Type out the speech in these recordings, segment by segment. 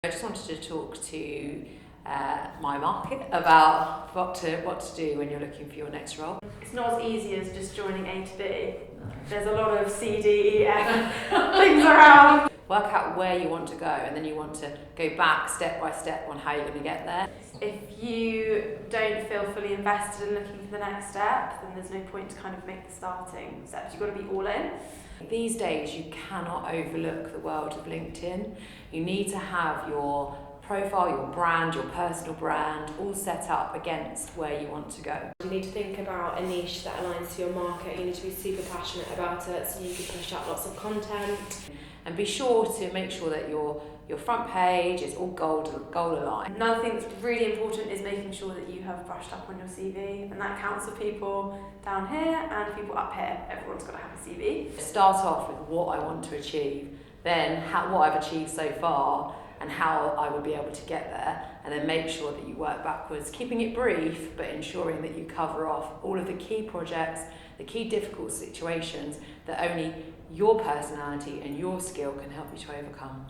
I just wanted to talk to my market about what to do when you're looking for your next role. It's not as easy as just joining A to B. There's a lot of C, D, E, F things around. Work out where you want to go, and then you want to go back step by step on how you're going to get there. If you don't feel fully invested in looking for the next step, then there's no point to kind of make the starting steps. You've got to be all in. These days, you cannot overlook the world of LinkedIn. You need to have your profile, your brand, your personal brand, all set up against where you want to go. You need to think about a niche that aligns to your market. You need to be super passionate about it so you can push out lots of content. And be sure to make sure that your front page is all goal aligned. Another thing that's really important is making sure that you have brushed up on your CV, and that counts for people down here and people up here. Everyone's got to have a CV. Start off with what I want to achieve, then what I've achieved so far and how I would be able to get there, and then make sure that you work backwards, keeping it brief but ensuring that you cover off all of the key projects, the key difficult situations that only your personality and your skill can help you to overcome.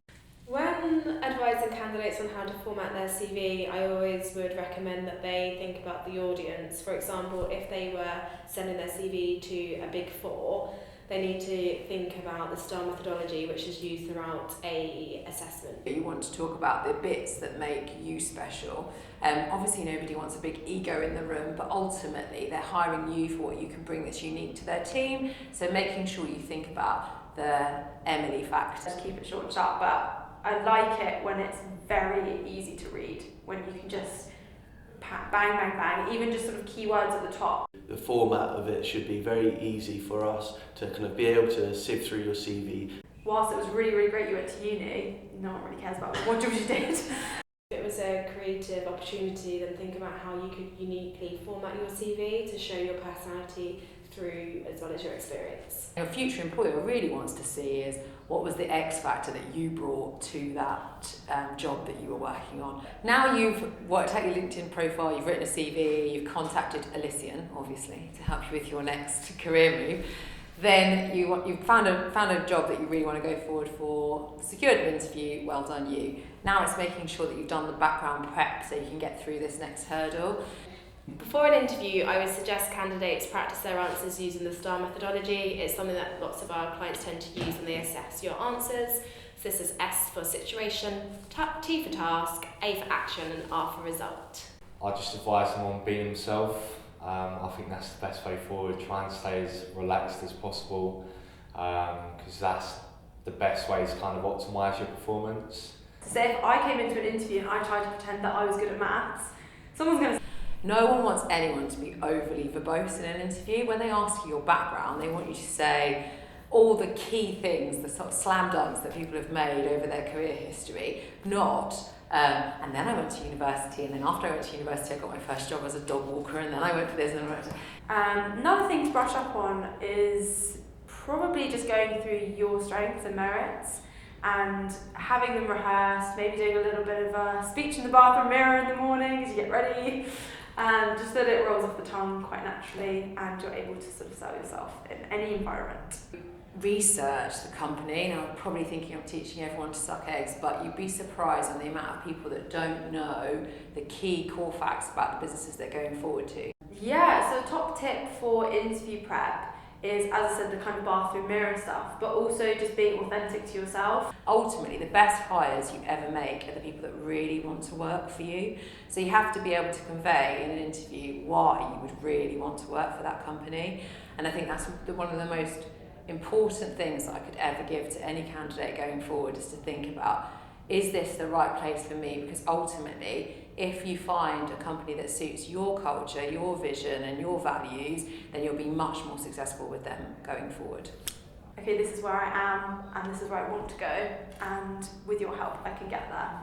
When advising candidates on how to format their CV, I always would recommend that they think about the audience. For example, if they were sending their CV to a Big Four, they need to think about the STAR methodology, which is used throughout a assessment. You want to talk about the bits that make you special. Obviously nobody wants a big ego in the room, but ultimately they're hiring you for what you can bring that's unique to their team. So making sure you think about the Emily factor. Just keep it short and sharp, but I like it when it's very easy to read, when you can just bang, bang, bang, even just sort of keywords at the top. The format of it should be very easy for us to kind of be able to sift through your CV. Whilst it was really, really great you went to uni, no one really cares about what job you did. If it was a creative opportunity, then think about how you could uniquely format your CV to show your personality through as well as your experience. Your future employer really wants to see is what was the X factor that you brought to that job that you were working on. Now you've worked out your LinkedIn profile, you've written a CV, you've contacted Elysian, obviously, to help you with your next career move. Then you've found a job that you really want to go forward for, secured an interview, well done you. Now it's making sure that you've done the background prep so you can get through this next hurdle. Before an interview, I would suggest candidates practice their answers using the STAR methodology. It's something that lots of our clients tend to use when they assess your answers. So this is S for situation, T for task, A for action, and R for result. I just advise someone being themselves. I think that's the best way forward. Try and stay as relaxed as possible, because that's the best way to kind of optimise your performance. So if I came into an interview and I tried to pretend that I was good at maths, someone's going to... No one wants anyone to be overly verbose in an interview. When they ask you your background, they want you to say all the key things, the sort of slam dunks that people have made over their career history, not, and then I went to university, and then after I went to university I got my first job as a dog walker, and then I went for this and that. Another thing to brush up on is probably just going through your strengths and merits and having them rehearsed, maybe doing a little bit of a speech in the bathroom mirror in the morning as you get ready. And just that it rolls off the tongue quite naturally and you're able to sort of sell yourself in any environment. Research the company. Now I'm probably thinking of teaching everyone to suck eggs, but you'd be surprised on the amount of people that don't know the key core facts about the businesses they're going forward to. Yeah, so top tip for interview prep is, as I said, the kind of bathroom mirror stuff, but also just being authentic to yourself. Ultimately, the best hires you ever make are the people that really want to work for you. So you have to be able to convey in an interview why you would really want to work for that company. And I think that's one of the most important things that I could ever give to any candidate going forward, is to think about, is this the right place for me? Because ultimately, if you find a company that suits your culture, your vision and your values, then you'll be much more successful with them going forward. Okay, this is where I am and this is where I want to go, and with your help I can get there.